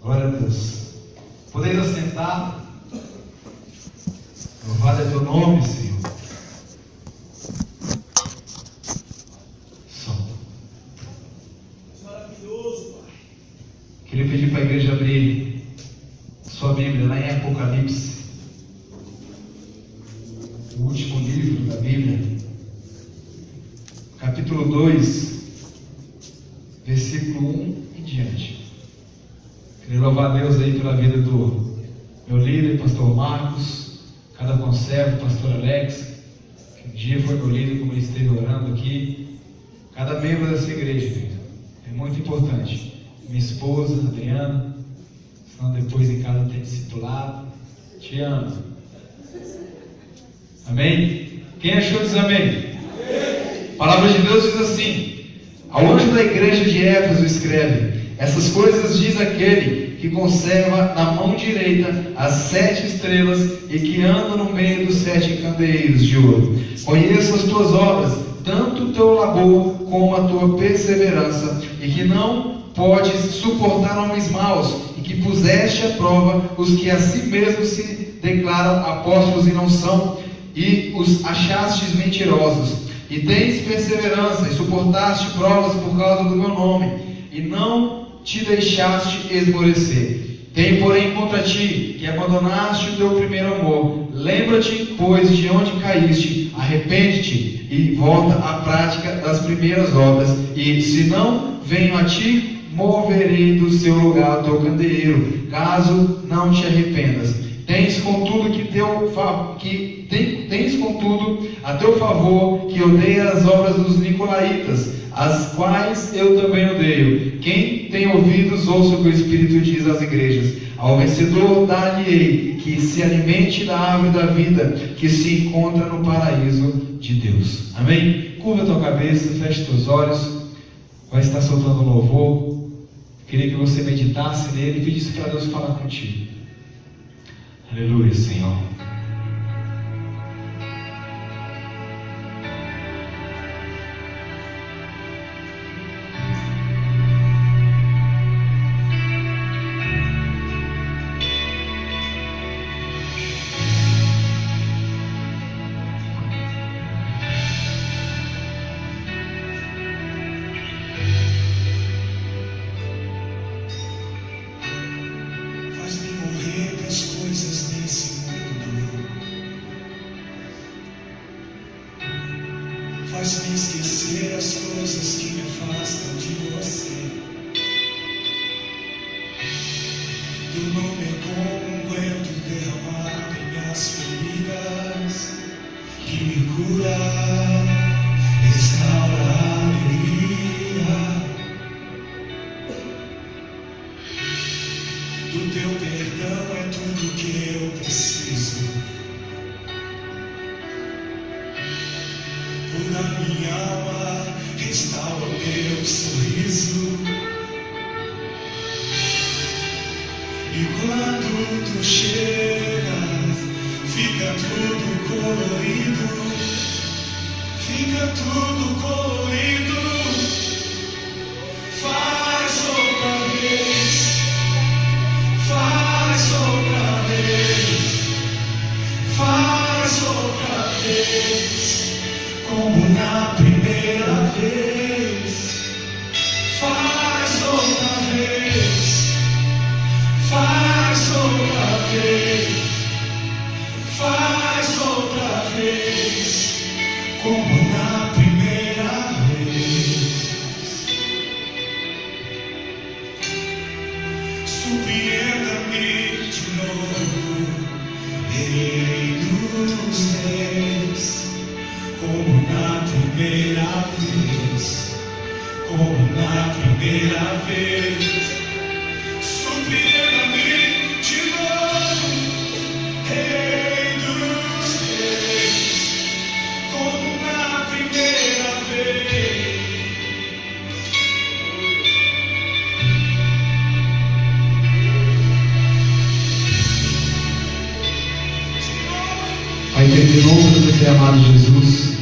Glória a Deus. Podeis assentar. Louvado é teu nome, Senhor. Som. Maravilhoso, Pai. Queria pedir para a igreja abrir sua Bíblia lá em Apocalipse, o último livro da Bíblia, capítulo 2, versículo 1 em diante. Queria louvar a Deus aí pela vida do meu líder, pastor Marcos, cada conservo, pastor Alex, que um dia foi meu líder, como ele esteve orando aqui, cada membro dessa igreja, querido. É muito importante. Minha esposa, Adriana, senão depois em casa tem discipulado. Te amo. Amém? Quem achou diz amém? Amém. A palavra de Deus diz assim: ao anjo da igreja de Éfeso escreve: essas coisas diz aquele que conserva na mão direita as 7 estrelas e que anda no meio dos 7 candeeiros de ouro. Conheço as tuas obras, tanto o teu labor como a tua perseverança, e que não podes suportar homens maus, e que puseste à prova os que a si mesmos se declaram apóstolos e não são, e os achastes mentirosos. E tens perseverança, e suportaste provas por causa do meu nome, e não te deixaste esmorecer. Tenho, porém, contra ti que abandonaste o teu primeiro amor. Lembra-te, pois, de onde caíste, arrepende-te e volta à prática das primeiras obras, e se não venho a ti, moverei do seu lugar o teu candeeiro, caso não te arrependas. Tens contudo a teu favor que odeia as obras dos nicolaítas, as quais eu também odeio. Quem tem ouvidos, ouça o que o Espírito diz às igrejas. Ao vencedor dar-lhe-ei que se alimente da árvore da vida, que se encontra no paraíso de Deus. Amém? Curva a tua cabeça, feche teus olhos. Vai estar soltando um louvor. Queria que você meditasse nele e pedisse para Deus falar contigo. Aleluia, Senhor. Faz-me morrer das coisas desse mundo. Faz-me esquecer as coisas que me afastam de você. Teu nome é como um unguento derramado em minhas feridas, que me cura, restaura a alegria. Do teu perdão é tudo que eu preciso. Muda minha alma, restaura o meu sorriso. E quando tu chegas, fica tudo colorido. Fica tudo colorido. Faz outra vez. Faz outra vez, faz outra vez, como na primeira vez. Faz outra vez, faz outra vez, faz outra vez, como na primeira vez. Surpreenda-me de novo, Rei dos Reis, como na primeira vez, como na primeira vez. Surpreenda-me de novo, Rei dos Reis, como na primeira vez. Pai, terminou por ter amado Jesus.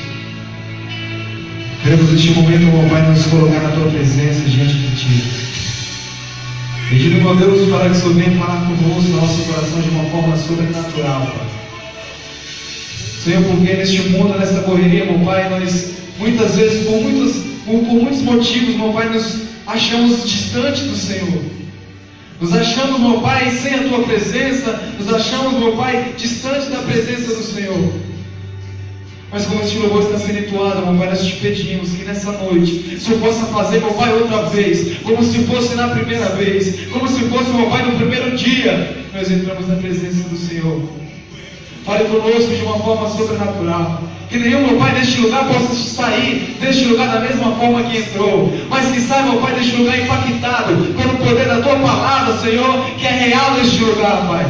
Queremos neste momento, ó Pai, nos colocar na Tua presença diante de Ti. Pedindo, meu Deus, para que o Senhor venha falar conosco, no nosso coração, de uma forma sobrenatural, Pai. Senhor, porque neste mundo, nesta correria, meu Pai, nós muitas vezes, por muitos motivos, meu Pai, nos achamos distante do Senhor. Nos achamos, meu Pai, sem a Tua presença. Nos achamos, meu Pai, distante da presença do Senhor. Mas como este louvor está sendo entoado, meu Pai, nós te pedimos que nessa noite o Senhor possa fazer, meu Pai, outra vez, como se fosse na primeira vez, como se fosse, meu Pai, no primeiro dia, nós entramos na presença do Senhor. Fale conosco de uma forma sobrenatural. Que nenhum, meu Pai, deste lugar possa sair deste lugar da mesma forma que entrou, mas que saia, meu Pai, deste lugar impactado pelo poder da Tua palavra, Senhor, que é real neste lugar, Pai.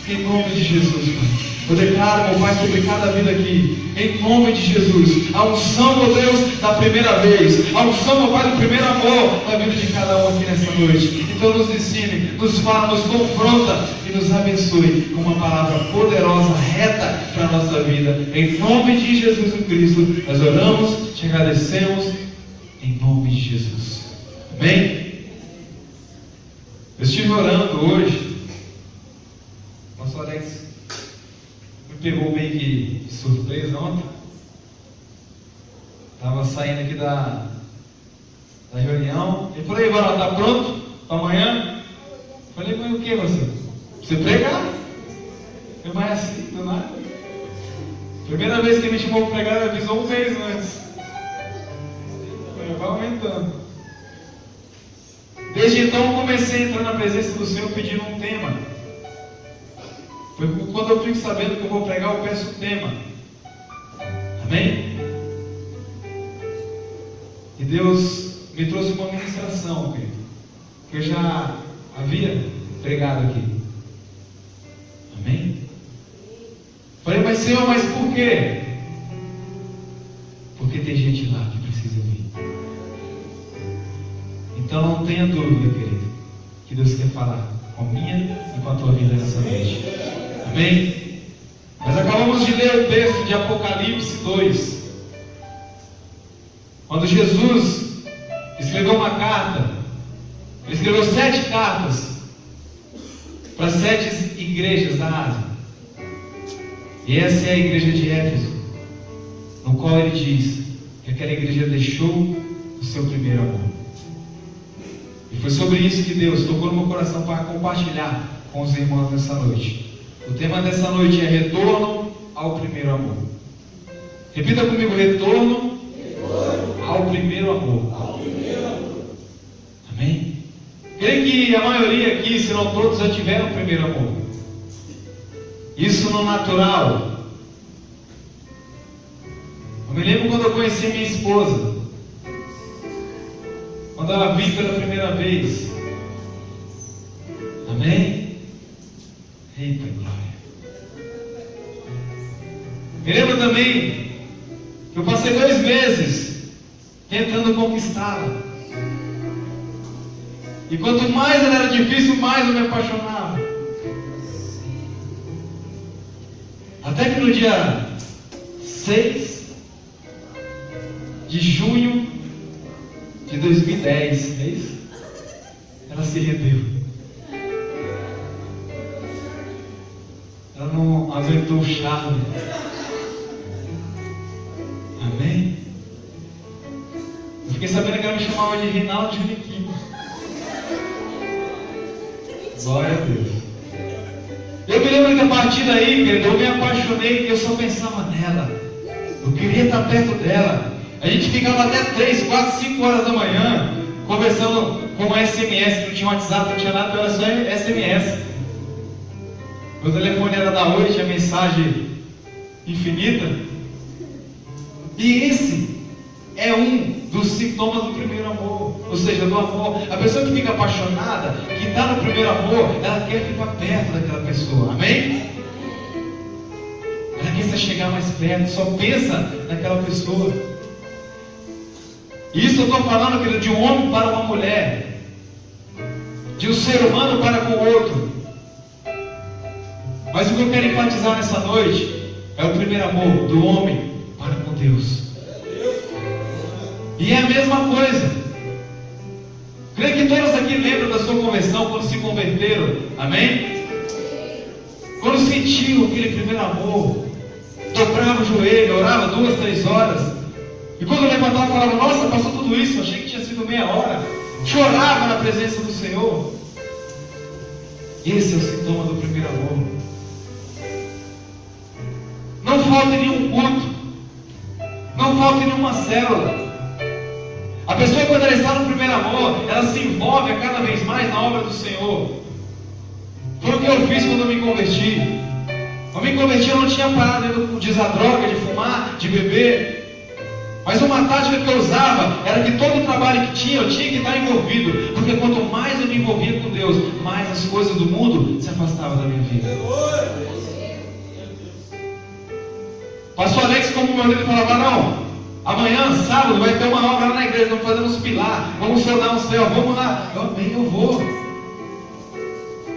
Em nome de Jesus, Pai. Eu declaro, meu Pai, sobre cada vida aqui, em nome de Jesus, a unção, meu Deus, da primeira vez, a unção, meu Pai, do primeiro amor na vida de cada um aqui nessa noite. Então nos ensine, nos fala, nos confronta e nos abençoe com uma palavra poderosa, reta para a nossa vida. Em nome de Jesus Cristo, nós oramos, te agradecemos, em nome de Jesus. Amém? Eu estive orando hoje, nosso Alex pegou meio que de surpresa ontem. Estava saindo aqui da reunião. Ele falou: Ivan, tá pronto para amanhã? Eu falei: mas o que você? Você pregar? Eu mais assim, do nada. Primeira vez que ele me chamou para pregar, ele avisou um mês antes. Vai aumentando. Desde então eu comecei a entrar na presença do Senhor pedindo um tema. Quando eu fico sabendo que eu vou pregar, eu peço o tema. Amém? E Deus me trouxe uma ministração, querido, que eu já havia pregado aqui. Amém? Falei: mas Senhor, mas por quê? Porque tem gente lá que precisa vir. Então não tenha dúvida, querido, que Deus quer falar com a minha e com a tua vida nessa noite. Amém? Nós acabamos de ler o texto de Apocalipse 2. Quando Jesus escreveu uma carta, ele escreveu 7 cartas para 7 igrejas da Ásia. E essa é a igreja de Éfeso, no qual ele diz que aquela igreja deixou o seu primeiro amor. E foi sobre isso que Deus tocou no meu coração para compartilhar com os irmãos nessa noite. O tema dessa noite é retorno ao primeiro amor. Repita comigo: retorno ao primeiro amor. Amém? Creio que a maioria aqui, se não todos, já tiveram o primeiro amor. Isso no natural. Eu me lembro quando eu conheci minha esposa, quando ela vi pela primeira vez. Amém? Eita glória. Me lembro também que eu passei 2 meses tentando conquistá-la. E quanto mais ela era difícil, mais eu me apaixonava. Até que no dia 6 de junho de 2010, é isso? Ela se rendeu. Ela não aguentou o charme. Amém? Eu fiquei sabendo que ela me chamava de Rinaldo Juniquim. Glória a Deus. Eu me lembro que a partir daí, querido, eu me apaixonei, eu só pensava nela. Eu queria estar perto dela. A gente ficava até 3, 4, 5 horas da manhã conversando com SMS, não tinha WhatsApp, não tinha nada, era só SMS. Meu telefone era da Oi, tinha mensagem infinita. E esse é um dos sintomas do primeiro amor, ou seja, do amor. A pessoa que fica apaixonada, que está no primeiro amor, ela quer ficar perto daquela pessoa. Amém? Ela quer chegar mais perto, só pensa naquela pessoa. Isso eu estou falando, querido, de um homem para uma mulher, de um ser humano para com o outro. Mas o que eu quero enfatizar nessa noite é o primeiro amor do homem para com Deus. E é a mesma coisa. Creio que todos aqui lembram da sua conversão. conversão, quando se converteram. Amém? Quando sentiu aquele primeiro amor, dobrava o joelho, orava 2, 3 horas. E quando levantava, falava: nossa, passou tudo isso, achei que tinha sido meia hora. Chorava na presença do Senhor. Esse é o sintoma do primeiro amor. Não falta em nenhum culto, não falta em nenhuma célula. A pessoa, quando ela está no primeiro amor, ela se envolve a cada vez mais na obra do Senhor. Foi o que eu fiz quando eu me converti. Quando eu me converti, eu não tinha parado de usar droga, de fumar, de beber. Mas uma tática que eu usava era que todo o trabalho que tinha, eu tinha que estar envolvido. Porque quanto mais eu me envolvia com Deus, mais as coisas do mundo se afastavam da minha vida. Pastor Alex, como meu líder, falava: não, amanhã, sábado, vai ter uma obra lá na igreja, vamos fazer uns pilar, vamos soldar um céu, vamos lá. Eu amei, eu vou.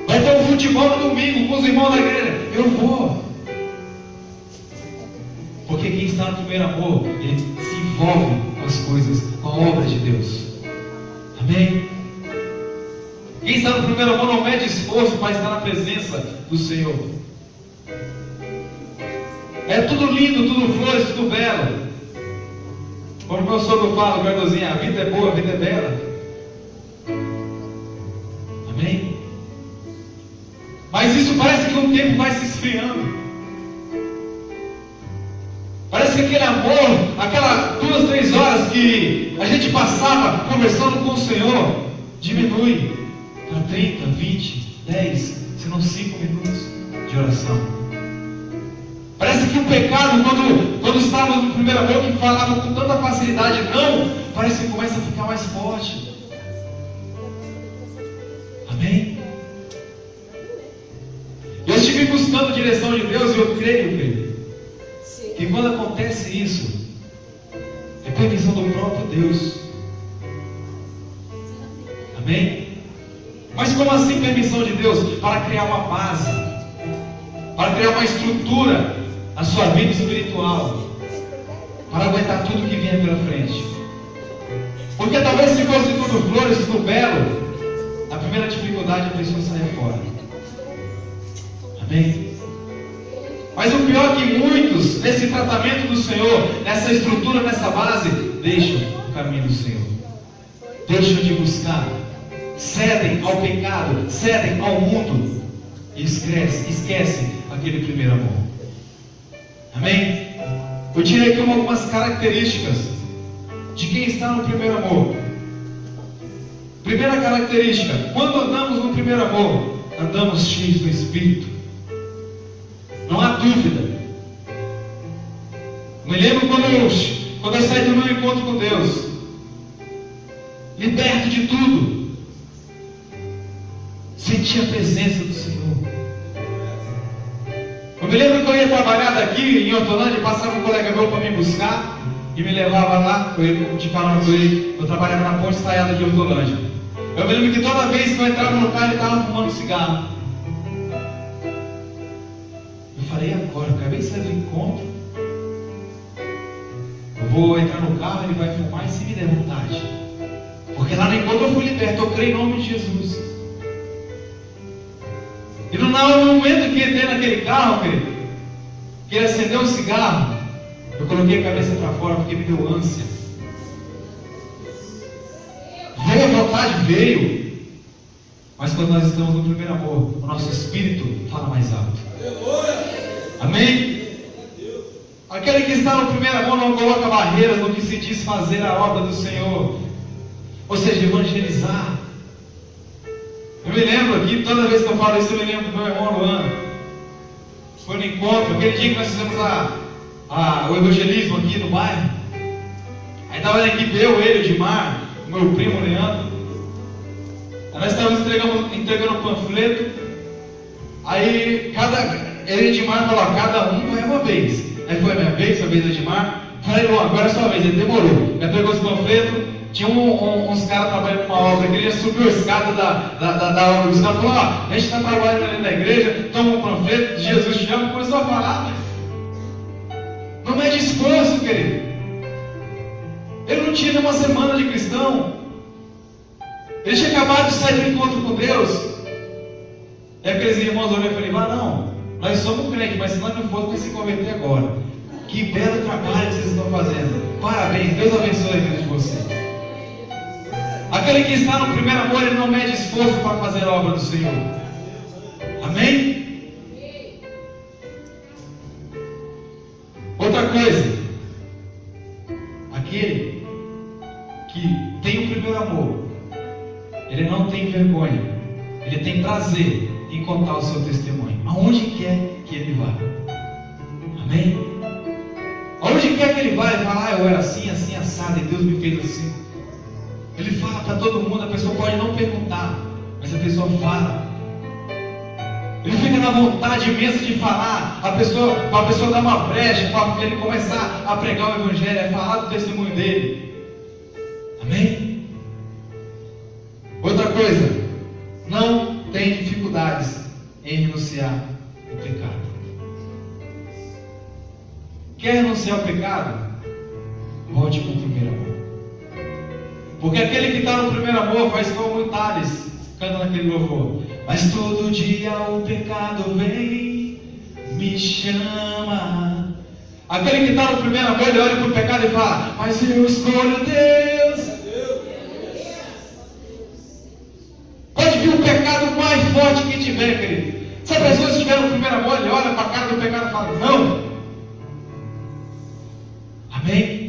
Vai ter um futebol no domingo com os irmãos da igreja, eu vou. Porque quem está no primeiro amor, ele se envolve com as coisas, com a obra de Deus. Amém? Quem está no primeiro amor não mede esforço para estar na presença do Senhor. É tudo lindo, tudo flores, tudo belo. Como meu sogro fala, Cardozinho, a vida é boa, a vida é bela. Amém? Mas isso parece que o tempo vai se esfriando. Parece que aquele amor, aquelas 2, 3 horas que a gente passava conversando com o Senhor, diminui para 30, 20, 10, se não 5 minutos de oração. Parece que o pecado, quando estávamos no primeiro amor, que falava com tanta facilidade não, parece que começa a ficar mais forte. Amém? Eu estive buscando a direção de Deus e eu creio que quando acontece isso, é permissão do próprio Deus. Amém? Mas como assim permissão de Deus? Para criar uma base, para criar uma estrutura na sua vida espiritual, para aguentar tudo que vier pela frente. Porque talvez se fosse tudo flores, tudo belo, na primeira dificuldade a pessoa saia fora. Amém? Mas o pior é que muitos, nesse tratamento do Senhor, nessa estrutura, nessa base, deixam o caminho do Senhor. Deixam de buscar, cedem ao pecado, cedem ao mundo e esquecem aquele primeiro amor. Amém? Eu tirei aqui algumas características de quem está no primeiro amor. Primeira característica: quando andamos no primeiro amor, andamos cheios do Espírito. Não há dúvida. Me lembro quando eu saí do meu encontro com Deus, liberto de tudo, senti a presença do Senhor. Eu me lembro que eu ia trabalhar daqui em Hortolândia, passava um colega meu para me buscar e me levava lá. Eu te falando com ele, eu trabalhava na ponte estaiada de Hortolândia. Eu me lembro que toda vez que eu entrava no carro, ele estava fumando cigarro. Eu falei: agora, eu acabei de sair do encontro, eu vou entrar no carro, ele vai fumar e se me der vontade. Porque lá no encontro eu fui liberto, eu creio em nome de Jesus. E no momento que entrei naquele carro, querido, que ele acendeu um cigarro, eu coloquei a cabeça para fora porque me deu ânsia. Veio a vontade, veio. Mas quando nós estamos no primeiro amor, o nosso espírito fala mais alto. Amém? Aquele que está no primeiro amor não coloca barreiras no que se diz fazer a obra do Senhor. Ou seja, evangelizar. Eu me lembro aqui, toda vez que eu falo isso, eu me lembro do meu irmão Luan. Foi no encontro, aquele dia que nós fizemos o evangelismo aqui no bairro. Aí estava na equipe eu, ele, o Dimar, o meu primo Leandro. Aí nós estávamos entregando um panfleto. Aí ele e o Dimar falou: cada um vai uma vez. Aí foi a minha vez, a vez do Dimar. Falei: Luan, agora é a sua vez. Ele demorou. Ele pegou os panfletos. Tinha uns caras trabalhando numa obra, que ele subiu a escada da obra. Os caras falaram: a gente está trabalhando ali na igreja, toma um panfleto, Jesus te ama, começou a falar. Não mede esforço, querido. Ele não tinha nenhuma semana de cristão. Ele tinha acabado de sair do encontro com Deus. Deus. E aqueles irmãos olharam e falaram: mas não, nós somos crentes, mas se nós não formos, vai se converter agora. Que belo trabalho que vocês estão fazendo. Parabéns, Deus abençoe a vida de vocês. Aquele que está no primeiro amor, ele não mede esforço para fazer a obra do Senhor. Amém? Outra coisa, aquele que tem o primeiro amor, ele não tem vergonha, ele tem prazer em contar o seu testemunho, aonde quer que ele vá. Amém? Aonde quer que ele vá, ele fala: eu era assim, assim, assado, e Deus me fez assim. Ele fala para todo mundo, a pessoa pode não perguntar, mas a pessoa fala. Ele fica na vontade imensa de falar, para a pessoa dar uma brecha, para ele começar a pregar o Evangelho, a falar do testemunho dele. Amém? Outra coisa, não tem dificuldades em renunciar ao pecado. Quer renunciar ao pecado? Volte para o primeiro amor. Porque aquele que está no primeiro amor faz como o Thales canta naquele louvor: mas todo dia o pecado vem, me chama. Aquele que está no primeiro amor, ele olha para o pecado e fala: mas eu escolho Deus. Pode vir o pecado mais forte que tiver, querido. Se a pessoa estiver no primeiro amor, ele olha para a cara do pecado e fala: não. Amém?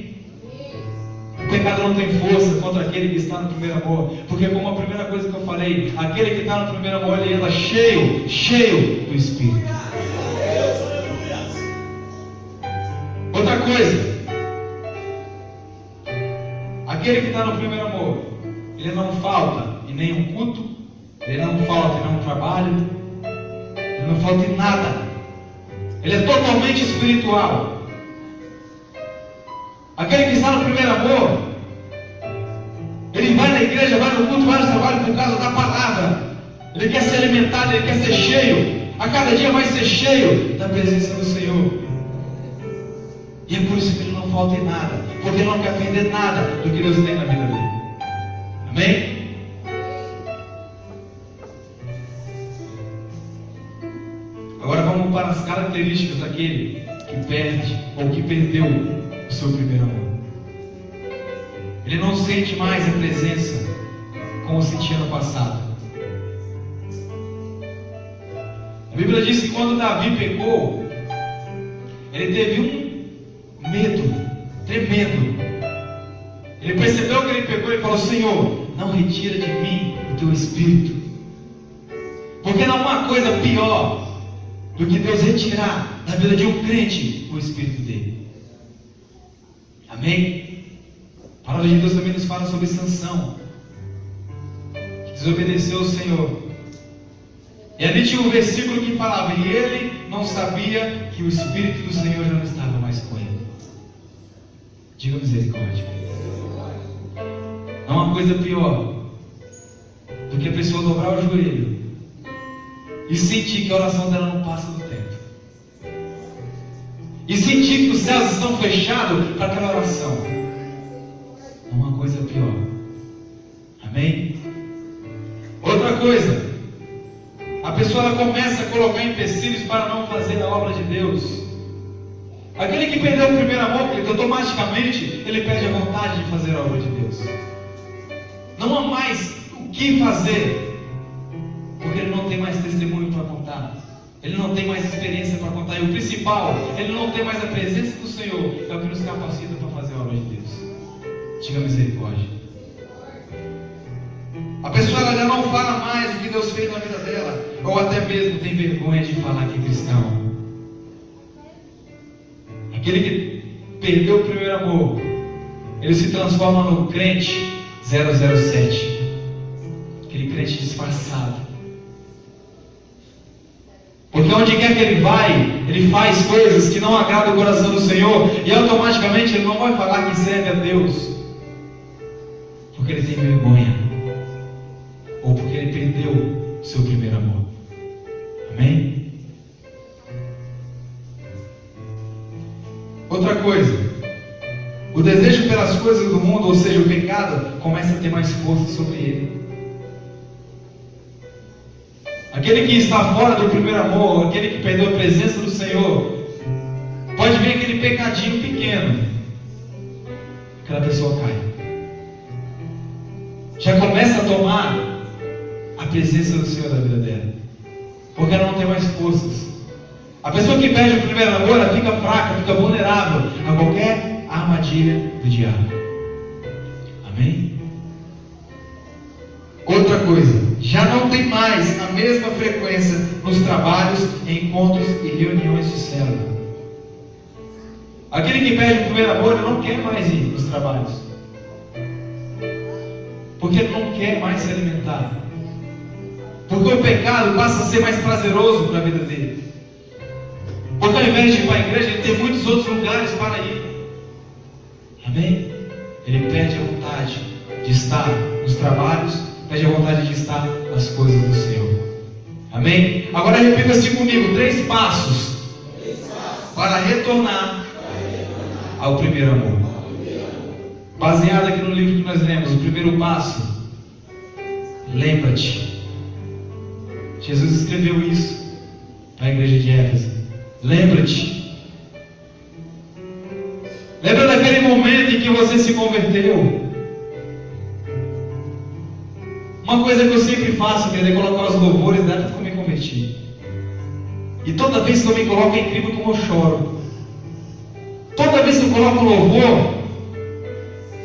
O pecado não tem força contra aquele que está no primeiro amor, porque, como a primeira coisa que eu falei, aquele que está no primeiro amor, ele anda cheio do Espírito. Outra coisa, aquele que está no primeiro amor, ele não falta em nenhum culto, ele não falta em nenhum trabalho, ele não falta em nada, ele é totalmente espiritual. Aquele que está no primeiro amor, ele vai na igreja, vai no culto, vai no trabalho por causa da palavra. Ele quer ser alimentado, ele quer ser cheio. A cada dia vai ser cheio da presença do Senhor. E é por isso que ele não falta em nada, porque ele não quer perder nada do que Deus tem na vida dele. Amém? Agora vamos para as características daquele que perde ou que perdeu o seu primeiro amor. Ele não sente mais a presença como sentia no passado. A Bíblia diz que quando Davi pecou, ele teve um medo tremendo. Ele percebeu que ele pecou e falou: Senhor, não retira de mim o teu Espírito. Porque não há uma coisa pior do que Deus retirar da vida de um crente o Espírito dele. Amém? A palavra de Deus também nos fala sobre Sansão, que desobedeceu ao Senhor. E ali tinha um versículo que falava: e ele não sabia que o Espírito do Senhor já não estava mais com ele. Diga misericórdia. Não há uma coisa pior do que a pessoa dobrar o joelho e sentir que a oração dela não passa do tempo, e sentir que os céus estão fechados para aquela oração. Não há uma coisa pior. Amém? Outra coisa, a pessoa ela começa a colocar empecilhos para não fazer a obra de Deus. Aquele que perdeu o primeiro amor, porque automaticamente ele perde a vontade de fazer a obra de Deus. Não há mais o que fazer, porque ele não tem mais testemunho para contar, ele não tem mais experiência para contar, e o principal, ele não tem mais a presença do Senhor, é o que nos capacita para fazer a obra de Deus. Diga misericórdia. A pessoa ela já não fala mais o que Deus fez na vida dela, ou até mesmo tem vergonha de falar que é cristão. Aquele que perdeu o primeiro amor, ele se transforma no crente 007, aquele crente disfarçado. Porque onde quer que ele vai, ele faz coisas que não agradam o coração do Senhor, e automaticamente ele não vai falar que serve a Deus, porque ele tem vergonha, ou porque ele perdeu o seu primeiro amor. Amém? Outra coisa, o desejo pelas coisas do mundo, ou seja, o pecado, começa a ter mais força sobre ele. aquele que está fora do primeiro amor, aquele que perdeu a presença do Senhor, pode ver aquele pecadinho pequeno, aquela pessoa cai. Já começa a tomar a presença do Senhor da vida dela, porque ela não tem mais forças. A pessoa que perde o primeiro amor, ela fica fraca, fica vulnerável a qualquer armadilha do diabo. Amém? Outra coisa, já não tem mais a mesma frequência nos trabalhos, encontros e reuniões de célula. Aquele que perde o primeiro amor, ele não quer mais ir nos trabalhos, porque ele não quer mais se alimentar, porque o pecado passa a ser mais prazeroso para a vida dele, porque ao invés de ir para a igreja, ele tem muitos outros lugares para ir. Amém? Ele perde a vontade de estar nos trabalhos, perde a vontade de estar nas coisas do Senhor. Amém? Agora repita assim comigo: 3 passos para retornar ao primeiro amor. Baseado aqui no livro que nós lemos, o primeiro passo: lembra-te. Jesus escreveu isso para a igreja de Éfeso. Lembra-te. Lembra daquele momento em que você se converteu. Uma coisa que eu sempre faço, é colocar os louvores da época que eu me converti. E toda vez que eu me coloco, é incrível como eu choro. Toda vez que eu coloco o louvor,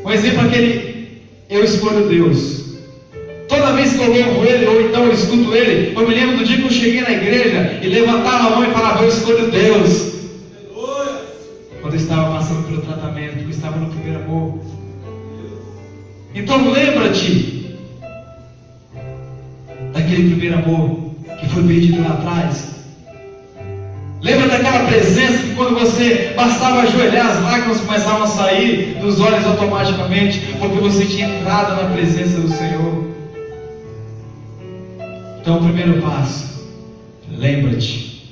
um exemplo é aquele: eu escolho Deus. Toda vez que eu louvo Ele, ou então eu escuto Ele, eu me lembro do dia que eu cheguei na igreja e levantava a mão e falava: eu escolho Deus. Quando eu estava passando pelo tratamento, quando eu estava no primeiro amor. Então lembra-te daquele primeiro amor que foi perdido lá atrás. Lembra daquela presença que quando você bastava ajoelhar, as lágrimas começavam a sair dos olhos automaticamente, porque você tinha entrado na presença do Senhor. Então o primeiro passo: lembra-te.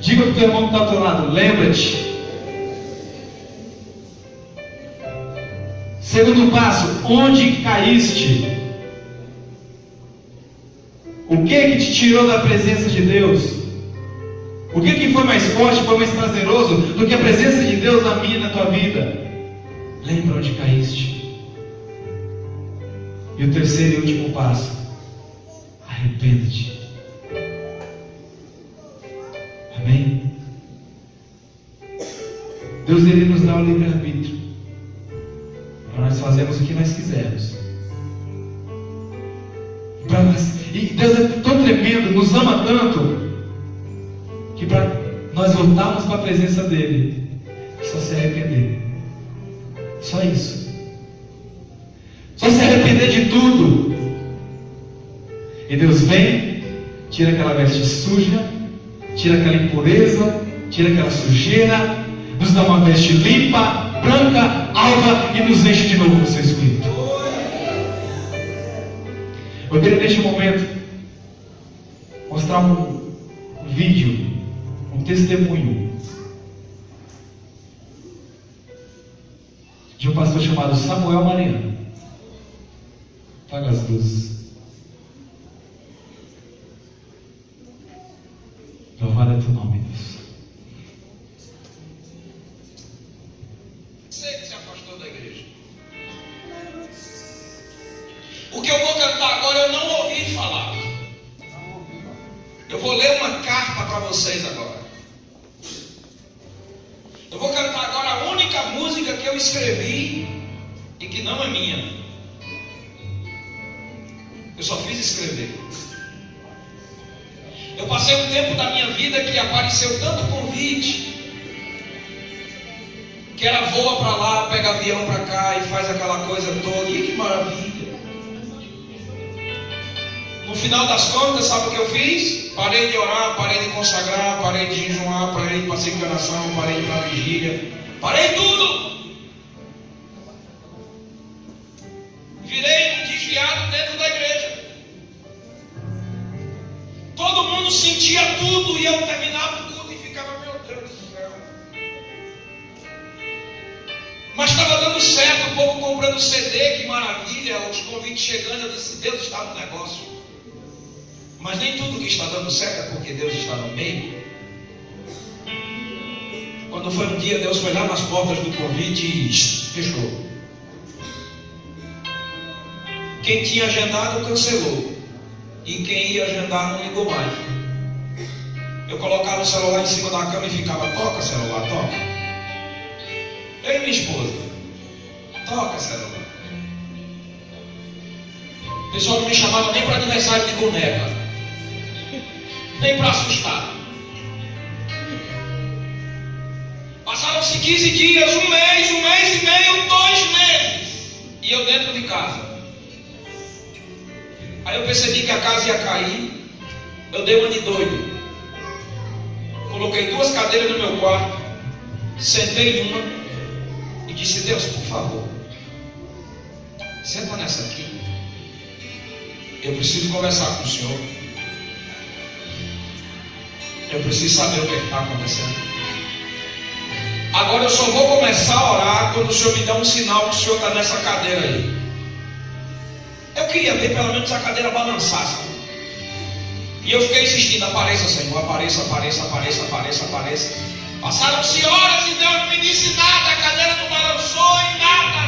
Diga para o teu irmão que está ao teu lado: lembra-te. Segundo passo: onde caíste? O que te tirou da presença de Deus? O que foi mais forte, foi mais prazeroso do que a presença de Deus na minha e na tua vida? Lembra onde caíste. E o terceiro e último passo: arrependa-te. Amém? Deus, Ele nos dá o livre-arbítrio para nós fazermos o que nós quisermos. E Deus é tão tremendo, nos ama tanto, que para nós voltarmos para a presença dEle, é só se arrepender. Só isso. Só se arrepender de tudo. E Deus vem, tira aquela veste suja, tira aquela impureza, tira aquela sujeira, nos dá uma veste limpa, branca, alva, e nos enche de novo com o seu Espírito. Eu queria neste momento mostrar um vídeo, um testemunho de um pastor chamado Samuel Mariano. Apaga as luzes. Louvado é teu nome, Deus. Você que se afastou da igreja. O que eu vou cantar agora eu não ouvi falar. Eu vou ler uma carta para vocês agora. Eu vou cantar agora a única música que eu escrevi e que não é minha. Eu só fiz escrever. Eu passei um tempo da minha vida que apareceu tanto convite, que era voa para lá, pega avião para cá e faz aquela coisa toda. E que maravilha! No final das contas, sabe o que eu fiz? Parei de orar, parei de consagrar, parei de jejuar, parei de passar enganação, parei de ir para a vigília, parei tudo. Virei um desviado dentro da igreja. Todo mundo sentia tudo e eu terminava o culto e ficava: meu Deus do céu. Mas estava dando certo, o povo comprando CD, que maravilha, os convites chegando. Eu disse: Deus está no negócio. Mas nem tudo que está dando certo é porque Deus está no meio. Quando foi um dia, Deus foi lá nas portas do convite e fechou. Quem tinha agendado cancelou. E quem ia agendar não ligou mais. Eu colocava o celular em cima da cama e ficava: toca celular, toca. Eu e minha esposa: toca celular. O pessoal não me chamava nem para aniversário de boneca, nem para assustar. Passaram-se 15 dias, um mês e meio, 2 meses. E eu dentro de casa. Aí eu percebi que a casa ia cair. Eu dei uma de doido. Coloquei 2 cadeiras no meu quarto. Sentei em uma e disse: Deus, por favor, senta nessa aqui. Eu preciso conversar com o Senhor. Eu preciso saber o que está acontecendo. Agora eu só vou começar a orar quando o Senhor me der um sinal que o Senhor está nessa cadeira aí. Eu queria ver pelo menos a cadeira balançar, sabe? E eu fiquei insistindo: apareça, Senhor, apareça, apareça, apareça, apareça, apareça. Passaram-se horas e Deus não me disse nada, a cadeira não balançou e nada.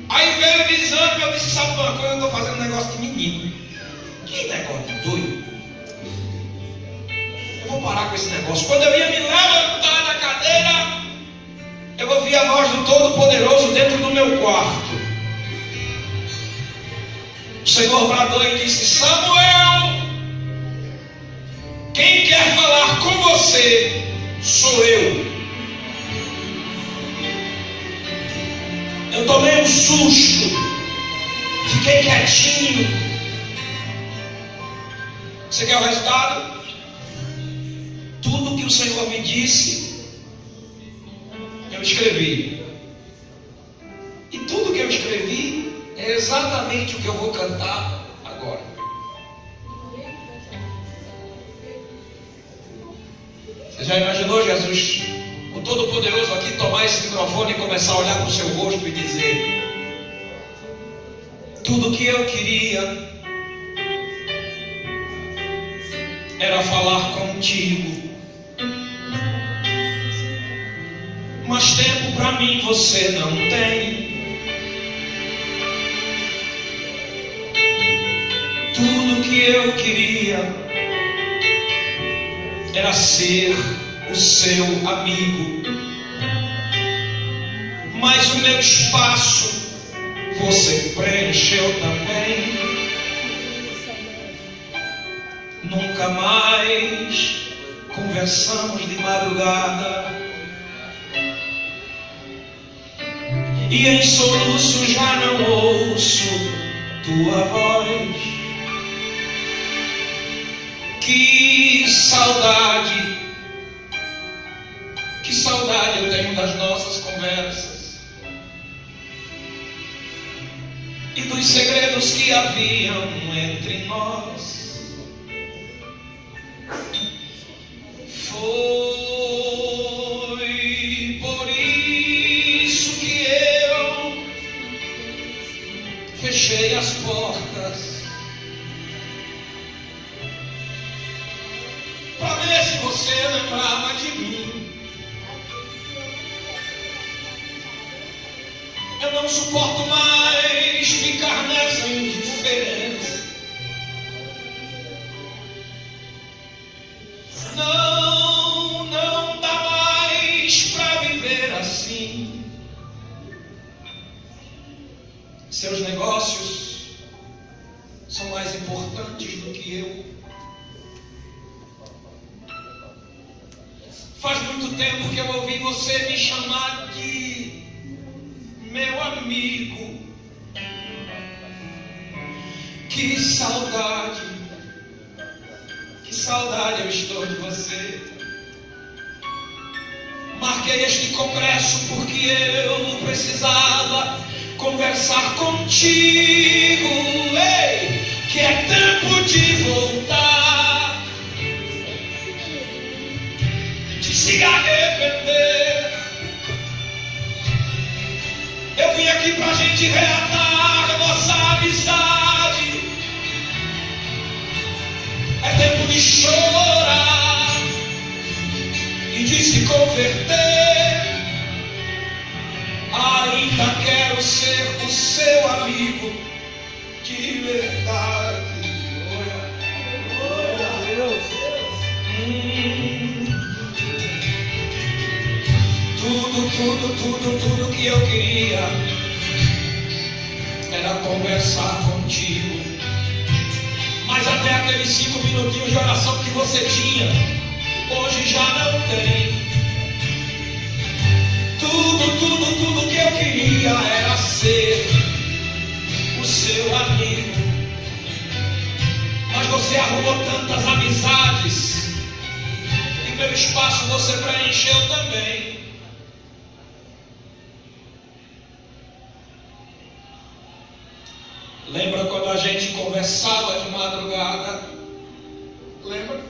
Aí veio o exame, eu disse: sabe uma coisa, eu estou fazendo um negócio de menino. Que negócio de doido. Eu vou parar com esse negócio. Quando eu ia me levantar da cadeira, eu ouvi a voz do Todo-Poderoso dentro do meu quarto. O Senhor bradou e disse: Samuel, quem quer falar com você sou eu. Eu tomei um susto, fiquei quietinho. Você quer o resultado? Tudo que o Senhor me disse, eu escrevi. E tudo que eu escrevi é exatamente o que eu vou cantar agora. Você já imaginou Jesus, o Todo-Poderoso, aqui tomar esse microfone e começar a olhar para o seu rosto e dizer: tudo que eu queria era falar contigo, mas tempo para mim você não tem. Tudo que eu queria era ser o seu amigo, mas o meu espaço você preencheu também. Nunca mais conversamos de madrugada, e em soluço já não ouço tua voz. Que saudade eu tenho das nossas conversas e dos segredos que haviam entre nós. Foi por isso que eu fechei as portas, para ver se você lembrava de mim. Eu não suporto mais ficar nessa indiferença. Não dá mais para viver assim. Seus negócios são mais importantes do que eu. Faz muito tempo que eu ouvi você me chamar de meu amigo. Que saudade eu estou de você. Marquei este congresso porque eu precisava conversar contigo. Ei, que é tempo de voltar, de se arrepender. Eu vim aqui pra gente reatar nossa amizade, Que verdade. Glória a Deus. Tudo que eu queria era conversar contigo. Mas até aqueles 5 minutinhos de oração que você tinha, hoje já não tem. Tudo que eu queria era ser o seu amigo. Mas você arrumou tantas amizades e meu espaço você preencheu também. Lembra quando a gente conversava de madrugada? Lembra?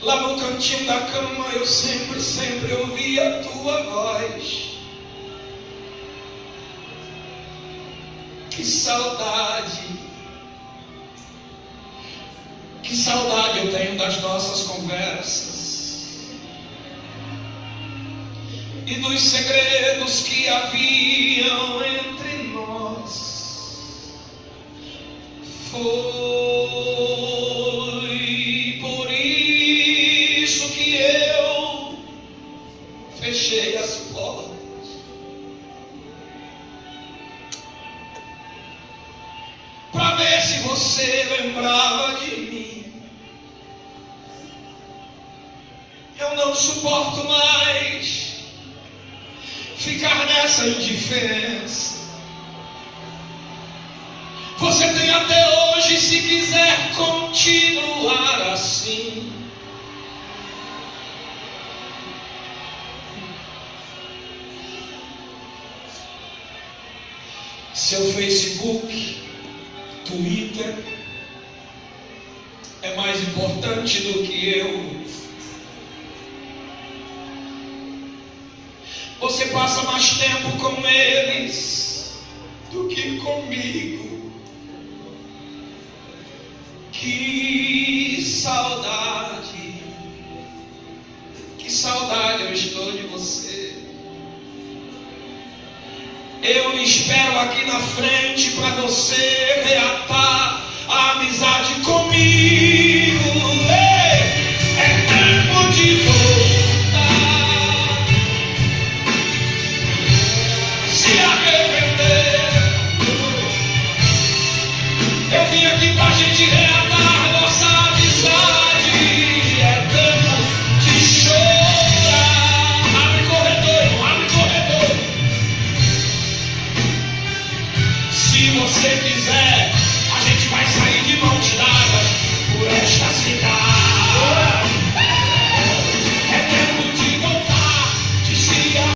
Lá no cantinho da cama eu sempre ouvia a tua voz. Que saudade eu tenho das nossas conversas e dos segredos que haviam entre nós. Foi por isso que eu fechei as portas. Para ver se você lembrava de mim. Eu não suporto mais ficar nessa indiferença. Você tem até hoje, se quiser continuar assim. Seu Facebook, Twitter é mais importante do que eu. Você passa mais tempo com eles do que comigo. Que saudade eu estou de você. Eu me espero aqui na frente para você reatar a amizade comigo.